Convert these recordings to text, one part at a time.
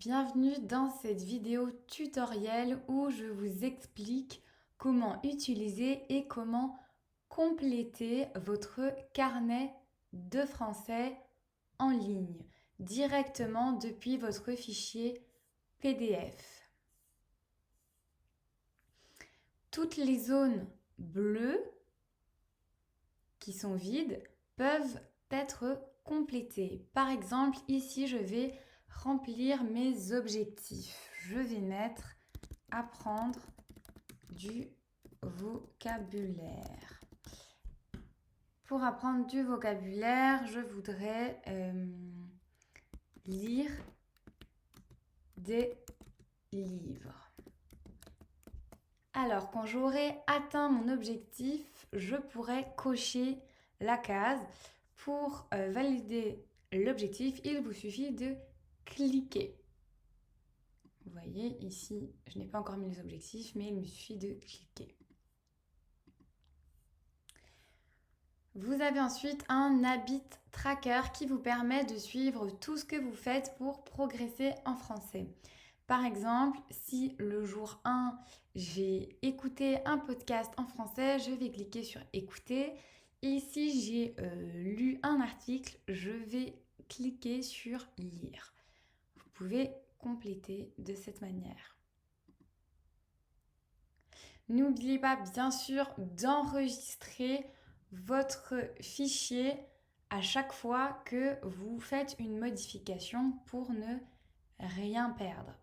Bienvenue dans cette vidéo tutoriel où je vous explique comment utiliser et comment compléter votre carnet de français en ligne directement depuis votre fichier PDF. Toutes les zones bleues qui sont vides peuvent être complétées. Par exemple, ici, je vais remplir mes objectifs. Je vais mettre apprendre du vocabulaire. Pour apprendre du vocabulaire, je voudrais lire des livres. Alors, quand j'aurai atteint mon objectif, je pourrai cocher la case. Pour valider l'objectif, il vous suffit de cliquer. Vous voyez, ici, je n'ai pas encore mis les objectifs, mais il me suffit de cliquer. Vous avez ensuite un habit tracker qui vous permet de suivre tout ce que vous faites pour progresser en français. Par exemple, si le jour 1, j'ai écouté un podcast en français, je vais cliquer sur écouter. Et si j'ai lu un article, je vais cliquer sur lire. Vous pouvez compléter de cette manière. N'oubliez pas bien sûr d'enregistrer votre fichier à chaque fois que vous faites une modification pour ne rien perdre.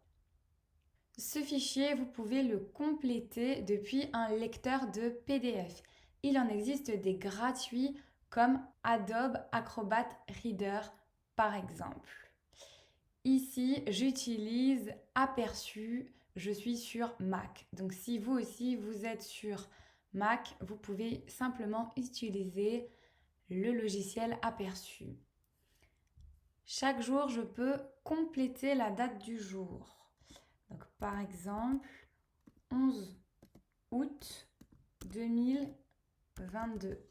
Ce fichier, vous pouvez le compléter depuis un lecteur de PDF. Il en existe des gratuits comme Adobe Acrobat Reader par exemple. Ici, j'utilise Aperçu, je suis sur Mac. Donc si vous aussi vous êtes sur Mac, vous pouvez simplement utiliser le logiciel Aperçu. Chaque jour, je peux compléter la date du jour. Donc, par exemple, 11 août 2022.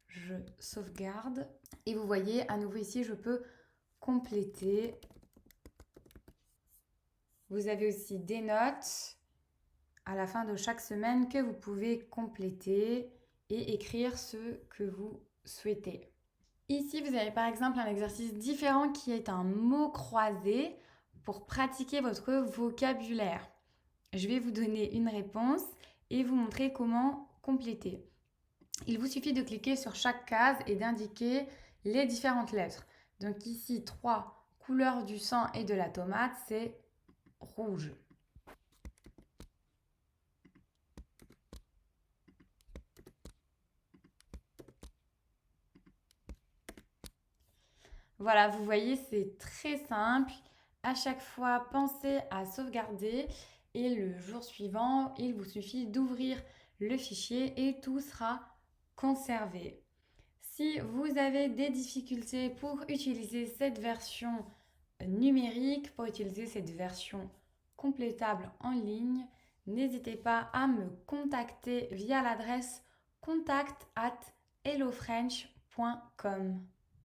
Je sauvegarde. Et vous voyez, à nouveau ici, je peux compléter. Vous avez aussi des notes à la fin de chaque semaine que vous pouvez compléter et écrire ce que vous souhaitez. Ici, vous avez par exemple un exercice différent qui est un mot croisé pour pratiquer votre vocabulaire. Je vais vous donner une réponse et vous montrer comment compléter. Il vous suffit de cliquer sur chaque case et d'indiquer les différentes lettres. Donc ici, 3 couleurs du sang et de la tomate, c'est rouge. Voilà, vous voyez, c'est très simple. À chaque fois, pensez à sauvegarder et le jour suivant, il vous suffit d'ouvrir le fichier et tout sera conservé. Si vous avez des difficultés pour utiliser cette version numérique, pour utiliser cette version complétable en ligne, n'hésitez pas à me contacter via l'adresse contact@hellofrench.com.